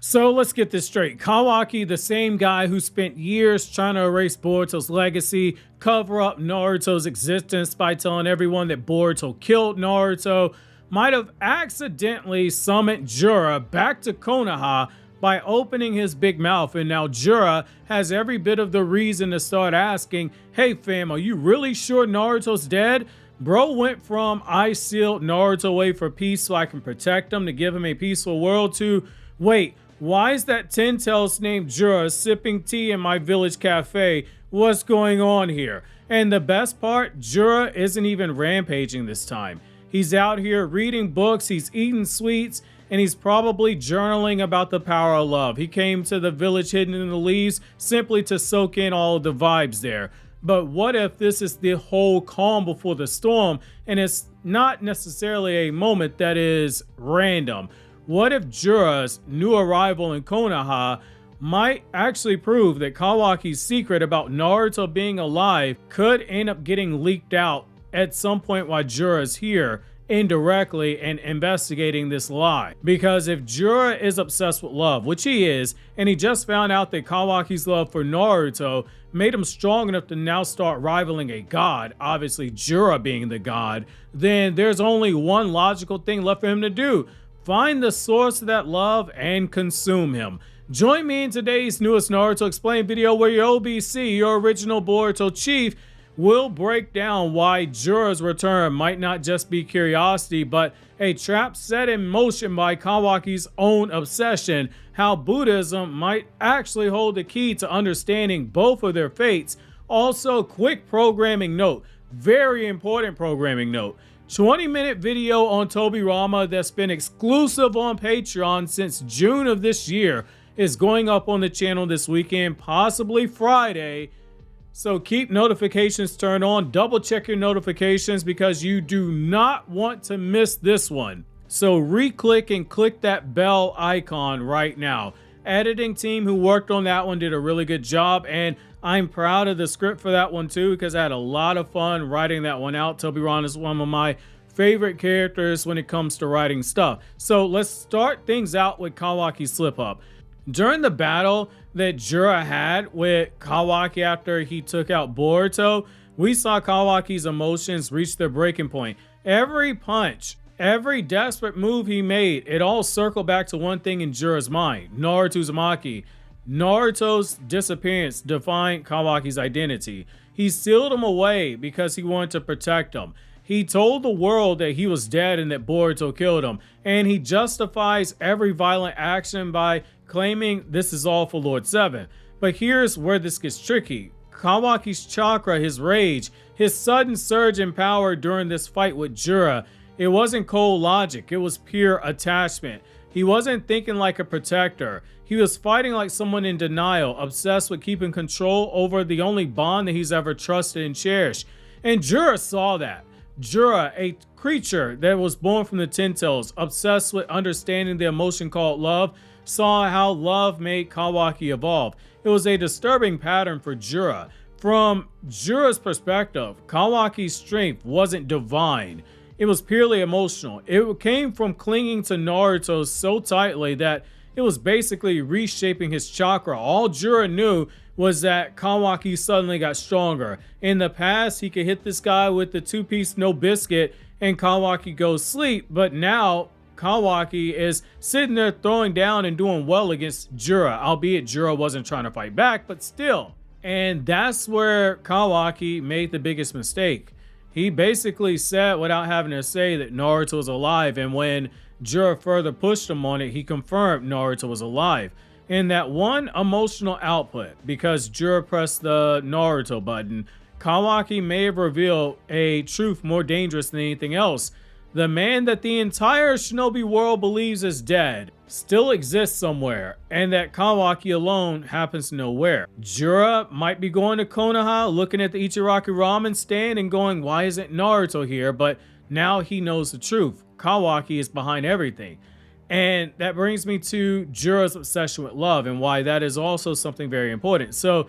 So let's get this straight. Kawaki, the same guy who spent years trying to erase Boruto's legacy, cover up Naruto's existence by telling everyone that Boruto killed Naruto, might have accidentally summoned Jura back to Konoha by opening his big mouth, and now Jura has every bit of the reason to start asking, hey fam, are you really sure Naruto's dead? Bro went from I sealed Naruto away for peace so I can protect him to give him a peaceful world to, wait, why is that Ten Tails named Jura sipping tea in my village cafe? What's going on here? And the best part, Jura isn't even rampaging this time. He's out here reading books, he's eating sweets, and he's probably journaling about the power of love. He came to the village hidden in the leaves simply to soak in all of the vibes there. But what if this is the whole calm before the storm, and it's not necessarily a moment that is random? What if Jura's new arrival in Konoha might actually prove that Kawaki's secret about Naruto being alive could end up getting leaked out at some point while Jura's here indirectly and investigating this lie? Because if Jura is obsessed with love, which he is, and he just found out that Kawaki's love for Naruto made him strong enough to now start rivaling a god, obviously Jura being the god, then there's only one logical thing left for him to do: find the source of that love and consume him. Join me in today's newest Naruto Explained video where your OBC, your original Boruto chief, will break down why Jura's return might not just be curiosity, but a trap set in motion by Kawaki's own obsession, how Buddhism might actually hold the key to understanding both of their fates. Also, quick programming note, very important programming note. 20-minute video on Tobirama that's been exclusive on Patreon since June of this year is going up on the channel this weekend, possibly Friday. So keep notifications turned on, double check your notifications because you do not want to miss this one. So re-click and click that bell icon right now. Editing team who worked on that one did a really good job, and I'm proud of the script for that one too because I had a lot of fun writing that one out. Tobirama is one of my favorite characters when it comes to writing stuff. So let's start things out with Kawaki's slip up. During the battle that Jura had with Kawaki after he took out Boruto, we saw Kawaki's emotions reach their breaking point. Every punch, every desperate move he made, it all circled back to one thing in Jura's mind: Naruto Uzumaki. Naruto's disappearance defined Kawaki's identity. He sealed him away because he wanted to protect him. He told the world that he was dead and that Boruto killed him, and he justifies every violent action by claiming this is all for Lord 7. But here's where this gets tricky. Kawaki's chakra, his rage, his sudden surge in power during this fight with Jura, it wasn't cold logic, it was pure attachment. He wasn't thinking like a protector. He was fighting like someone in denial, obsessed with keeping control over the only bond that he's ever trusted and cherished. And Jura saw that. Jura, a creature that was born from the Ten Tails, obsessed with understanding the emotion called love, saw how love made Kawaki evolve. It was a disturbing pattern for Jura. From Jura's perspective, Kawaki's strength wasn't divine. It was purely emotional. It came from clinging to Naruto so tightly that it was basically reshaping his chakra. All Jura knew was that Kawaki suddenly got stronger. In the past, he could hit this guy with the two-piece no biscuit and Kawaki goes sleep, but now Kawaki is sitting there throwing down and doing well against Jura, albeit Jura wasn't trying to fight back, but still. And that's where Kawaki made the biggest mistake. He basically said without having to say that Naruto was alive, and when Jura further pushed him on it, he confirmed Naruto was alive. In that one emotional output, because Jura pressed the Naruto button, Kawaki may have revealed a truth more dangerous than anything else. The man that the entire shinobi world believes is dead still exists somewhere, and that Kawaki alone happens to know where. Jura might be going to Konoha, looking at the Ichiraki ramen stand and going, why isn't Naruto here? But now he knows the truth. Kawaki is behind everything. And that brings me to Jura's obsession with love and why that is also something very important. So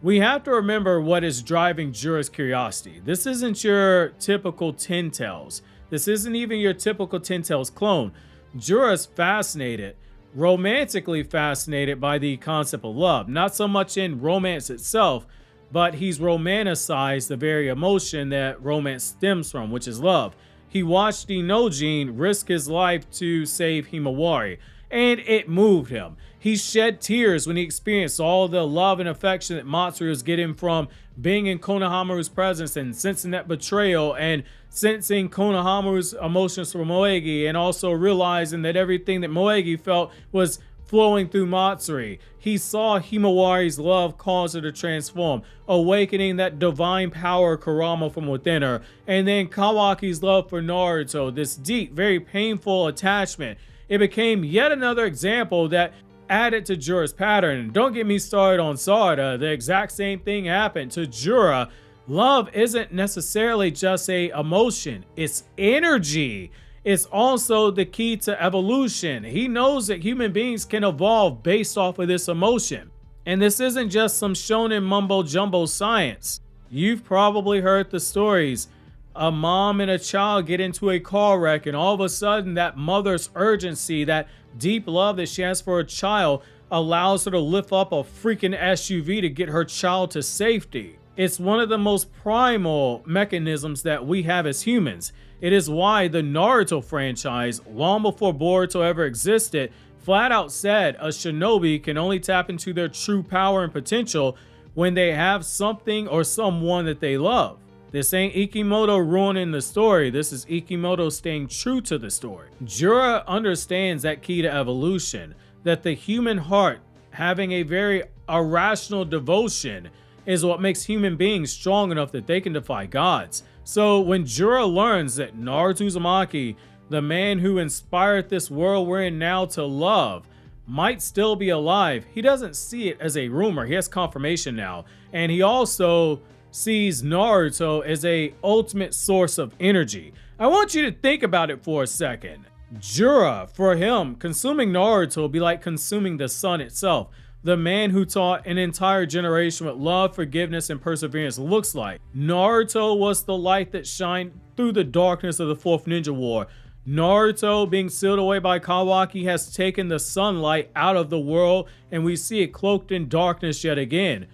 we have to remember what is driving Jura's curiosity. This isn't your typical Ten Tails. This isn't even your typical Ten Tails clone. Jura's fascinated romantically fascinated by the concept of love. Not so much in romance itself, but he's romanticized the very emotion that romance stems from, which is love. He watched Inojin risk his life to save Himawari, and it moved him. He shed tears when he experienced all the love and affection that Matsuri was getting from being in Konohamaru's presence and sensing that betrayal and sensing Konohamaru's emotions for Moegi, and also realizing that everything that Moegi felt was flowing through Matsuri. He saw Himawari's love cause her to transform, awakening that divine power Kurama from within her. And then Kawaki's love for Naruto, this deep, very painful attachment. It became yet another example that added to Jura's pattern. And don't get me started on Sarada. The exact same thing happened to Jura. Love isn't necessarily just a emotion, it's energy. It's also the key to evolution. He knows that human beings can evolve based off of this emotion. And this isn't just some shonen mumbo jumbo science. You've probably heard the stories. A mom and a child get into a car wreck, and all of a sudden that mother's urgency, that deep love that she has for her child, allows her to lift up a freaking SUV to get her child to safety. It's one of the most primal mechanisms that we have as humans. It is why the Naruto franchise, long before Boruto ever existed, flat out said a shinobi can only tap into their true power and potential when they have something or someone that they love. This ain't Ikimoto ruining the story, this is Ikimoto staying true to the story. Jura understands that key to evolution, that the human heart having a very irrational devotion is what makes human beings strong enough that they can defy gods. So when Jura learns that Naruto Uzumaki, the man who inspired this world we're in now to love, might still be alive, he doesn't see it as a rumor. He has confirmation now. And he also sees Naruto as a ultimate source of energy. I want you to think about it for a second. Jura, for him, consuming Naruto will be like consuming the sun itself. The man who taught an entire generation what love, forgiveness, and perseverance looks like. Naruto was the light that shined through the darkness of the Fourth Ninja War. Naruto, being sealed away by Kawaki, has taken the sunlight out of the world, and we see it cloaked in darkness yet again.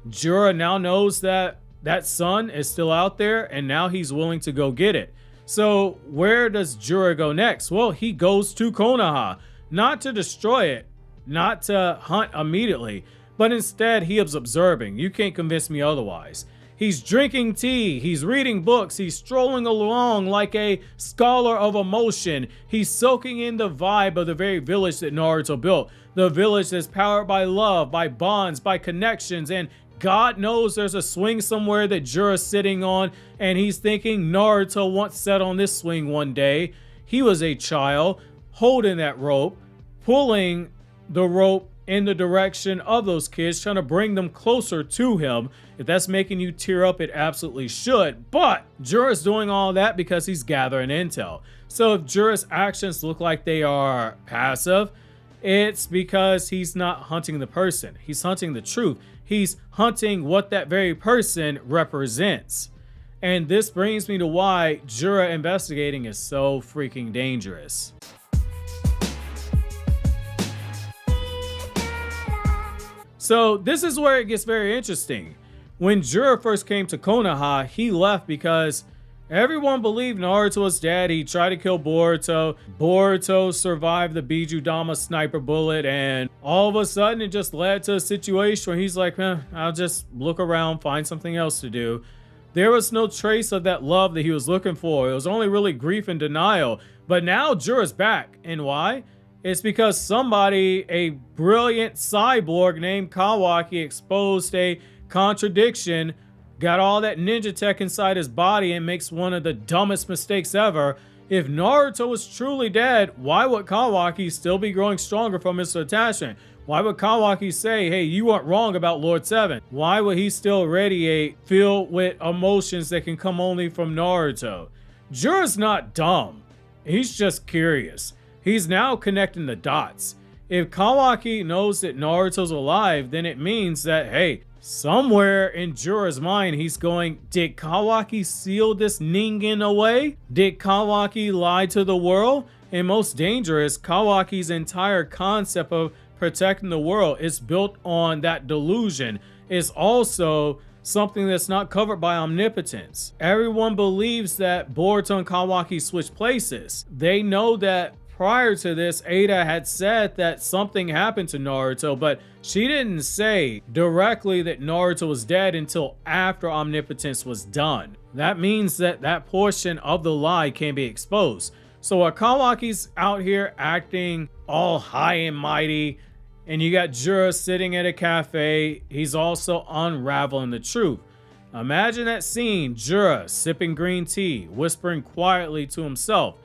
Jura now knows that that sun is still out there, and now he's willing to go get it. So where does Jura go next? Well, he goes to Konoha, not to destroy it, not to hunt immediately, but instead he is observing. You can't convince me otherwise. He's drinking tea, he's reading books, he's strolling along like a scholar of emotion. He's soaking in the vibe of the very village that Naruto built. The village that's powered by love, by bonds, by connections, and God knows there's a swing somewhere that Jura's sitting on, and he's thinking Naruto once sat on this swing one day. He was a child holding that rope, pulling the rope in the direction of those kids, trying to bring them closer to him. If that's making you tear up, it absolutely should. But Jura's doing all that because he's gathering intel. So if Jura's actions look like they are passive, it's because he's not hunting the person. He's hunting the truth. He's hunting what that very person represents. And this brings me to why Jura investigating is so freaking dangerous. So this is where it gets very interesting. When Jura first came to Konoha, he left because everyone believed Naruto was dead. He tried to kill Boruto. Boruto survived the Bijudama sniper bullet, and all of a sudden it just led to a situation where he's like, I'll just look around, find something else to do. There was no trace of that love that he was looking for. It was only really grief and denial. But now Jura's back. And why? It's because somebody, a brilliant cyborg named Kawaki, exposed a contradiction, got all that ninja tech inside his body, and makes one of the dumbest mistakes ever. If Naruto was truly dead, why would Kawaki still be growing stronger from his attachment? Why would Kawaki say, hey, you weren't wrong about Lord 7? Why would he still radiate, filled with emotions that can come only from Naruto? Jura's not dumb. He's just curious. He's now connecting the dots. If Kawaki knows that Naruto's alive, then it means that, hey, somewhere in Jura's mind, he's going, did Kawaki seal this Ningen away? Did Kawaki lie to the world? And most dangerous, Kawaki's entire concept of protecting the world is built on that delusion. It's also something that's not covered by omnipotence. Everyone believes that Boruto and Kawaki switch places. They know that prior to this, Ada had said that something happened to Naruto, but she didn't say directly that Naruto was dead until after omnipotence was done. That means that that portion of the lie can be exposed. So while Kawaki's out here acting all high and mighty, and you got Jura sitting at a cafe, he's also unraveling the truth. Imagine that scene, Jura sipping green tea, whispering quietly to himself.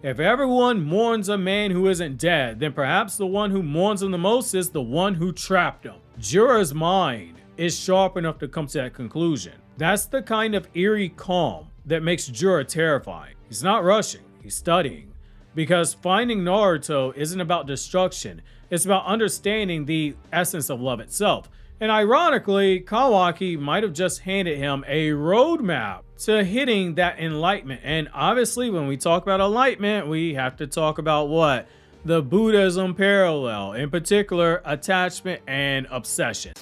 If everyone mourns a man who isn't dead, then perhaps the one who mourns him the most is the one who trapped him. Jura's mind is sharp enough to come to that conclusion. That's the kind of eerie calm that makes Jura terrifying. He's not rushing, he's studying. Because finding Naruto isn't about destruction, it's about understanding the essence of love itself. And ironically, Kawaki might have just handed him a roadmap to hitting that enlightenment. And obviously, when we talk about enlightenment, we have to talk about what? The Buddhism parallel, in particular, attachment and obsession.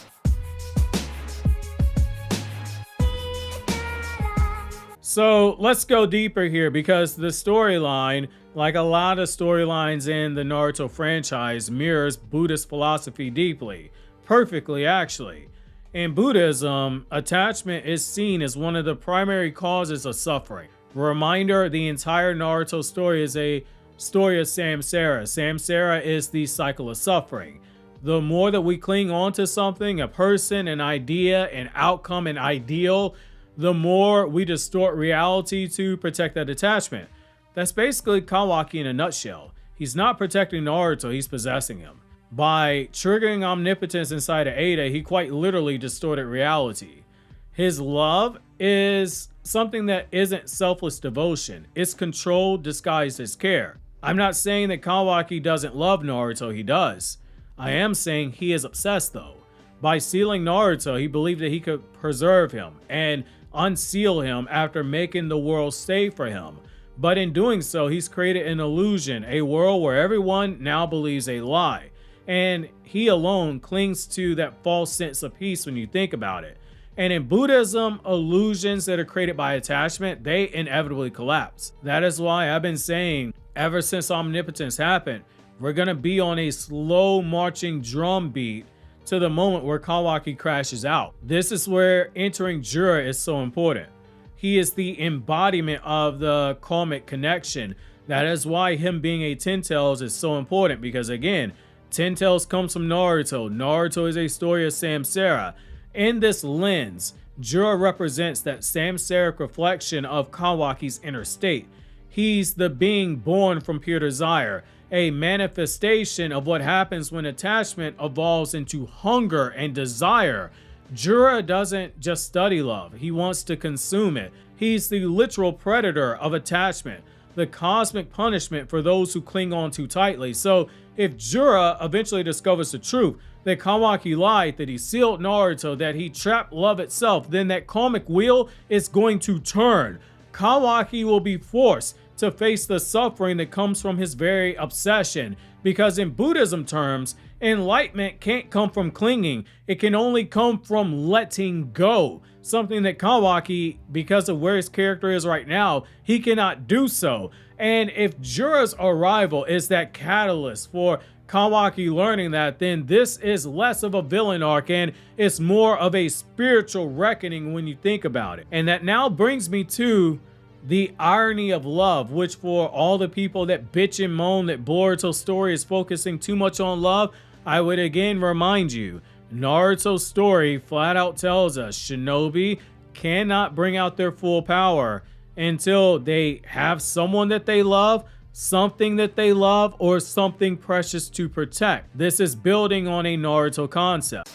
So let's go deeper here, because the storyline, like a lot of storylines in the Naruto franchise, mirrors Buddhist philosophy deeply. Perfectly, actually. In Buddhism, attachment is seen as one of the primary causes of suffering. Reminder, the entire Naruto story is a story of samsara. Samsara is the cycle of suffering. The more that we cling on to something, a person, an idea, an outcome, an ideal, the more we distort reality to protect that attachment. That's basically Kawaki in a nutshell. He's not protecting Naruto, he's possessing him. By triggering omnipotence inside of Ada, he quite literally distorted reality. His love is something that isn't selfless devotion. It's control disguised as care. I'm not saying that Kawaki doesn't love Naruto, he does. I am saying he is obsessed though. By sealing Naruto, he believed that he could preserve him and unseal him after making the world safe for him. But in doing so, he's created an illusion, a world where everyone now believes a lie. And he alone clings to that false sense of peace when you think about it. And in Buddhism, illusions that are created by attachment, they inevitably collapse. That is why I've been saying, ever since omnipotence happened, we're going to be on a slow marching drum beat to the moment where Kawaki crashes out. This is where entering Jura is so important. He is the embodiment of the karmic connection. That is why him being a Ten Tails is so important, because again, Ten Tails comes from Naruto. Naruto is a story of samsara. In this lens, Jura represents that samsaric reflection of Kawaki's inner state. He's the being born from pure desire, a manifestation of what happens when attachment evolves into hunger and desire. Jura doesn't just study love, he wants to consume it. He's the literal predator of attachment, the cosmic punishment for those who cling on too tightly. So if Jura eventually discovers the truth, that Kawaki lied, that he sealed Naruto, that he trapped love itself, then that karmic wheel is going to turn. Kawaki will be forced to face the suffering that comes from his very obsession. Because in Buddhism terms, enlightenment can't come from clinging. It can only come from letting go. Something that Kawaki, because of where his character is right now, he cannot do so. And if Jura's arrival is that catalyst for Kawaki learning that, then this is less of a villain arc and it's more of a spiritual reckoning when you think about it. And that now brings me to the irony of love, which for all the people that bitch and moan that Boruto's story is focusing too much on love, I would again remind you, Naruto's story flat out tells us shinobi cannot bring out their full power until they have someone that they love, something that they love, or something precious to protect. This is building on a Naruto concept.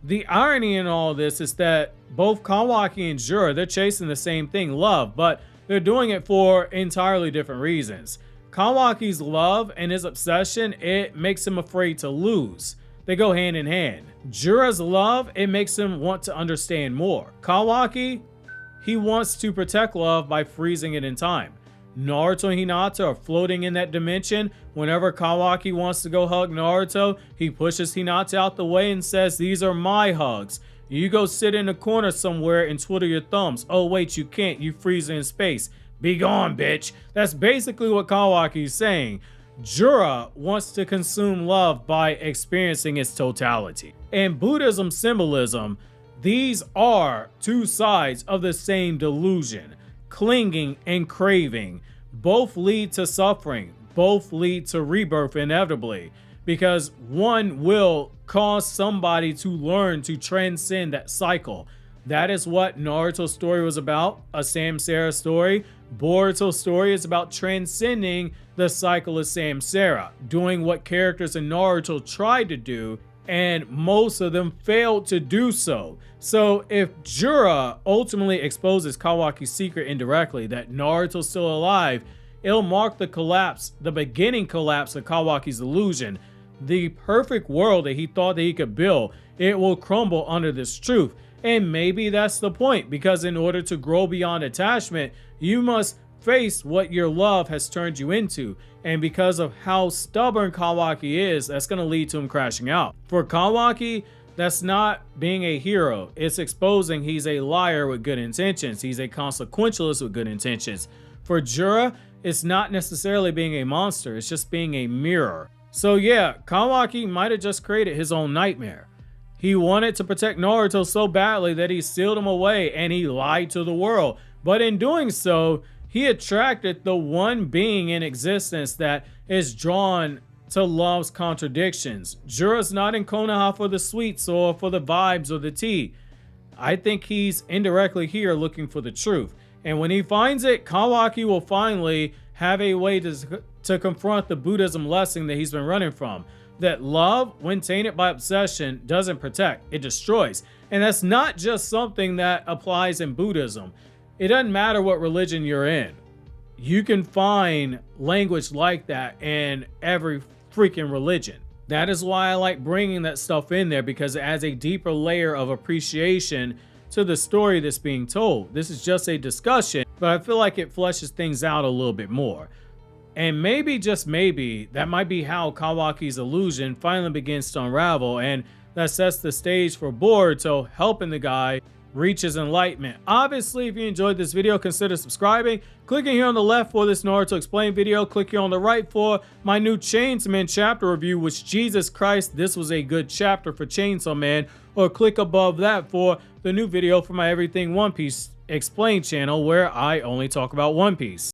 The irony in all this is that both Kawaki and Jura, they're chasing the same thing, love, but they're doing it for entirely different reasons. Kawaki's love and his obsession, it makes him afraid to lose. They go hand in hand. Jura's love, it makes him want to understand more. Kawaki, he wants to protect love by freezing it in time. Naruto and Hinata are floating in that dimension. Whenever Kawaki wants to go hug Naruto, he pushes Hinata out the way and says, "These are my hugs. You go sit in a corner somewhere and twiddle your thumbs. Oh wait, you can't, you freeze in space. Be gone, bitch." That's basically what Kawaki is saying. Jura wants to consume love by experiencing its totality. In Buddhism symbolism, these are two sides of the same delusion. Clinging and craving both lead to suffering, both lead to rebirth inevitably, because one will cause somebody to learn to transcend that cycle. That is what Naruto's story was about, a samsara story. Boruto's story is about transcending the cycle of samsara, doing what characters in Naruto tried to do, and most of them failed to do so. So if Jura ultimately exposes Kawaki's secret indirectly, that Naruto's still alive, it'll mark the collapse, the beginning collapse of Kawaki's illusion. The perfect world that he thought that he could build, it will crumble under this truth. And maybe that's the point, because in order to grow beyond attachment, you must face what your love has turned you into. And because of how stubborn Kawaki is, that's going to lead to him crashing out. For Kawaki, that's not being a hero. It's exposing he's a liar with good intentions. He's a consequentialist with good intentions. For Jura, it's not necessarily being a monster. It's just being a mirror. So yeah, Kawaki might have just created his own nightmare. He wanted to protect Naruto so badly that he sealed him away and he lied to the world. But in doing so, he attracted the one being in existence that is drawn to love's contradictions. Jura's not in Konoha for the sweets or for the vibes or the tea. I think he's indirectly here looking for the truth. And when he finds it, Kawaki will finally have a way to confront the Buddhism lesson that he's been running from. That love, when tainted by obsession, doesn't protect, it destroys. And that's not just something that applies in Buddhism. It doesn't matter what religion you're in. You can find language like that in every freaking religion. That is why I like bringing that stuff in there, because it adds a deeper layer of appreciation to the story that's being told. This is just a discussion, but I feel like it fleshes things out a little bit more. And maybe, just maybe, that might be how Kawaki's illusion finally begins to unravel, and that sets the stage for Boruto helping the guy reach his enlightenment. Obviously, if you enjoyed this video, consider subscribing. Clicking here on the left for this Naruto Explained video. Click here on the right for my new Chainsaw Man chapter review, which, Jesus Christ, this was a good chapter for Chainsaw Man. Or click above that for the new video for my Everything One Piece Explained channel, where I only talk about One Piece.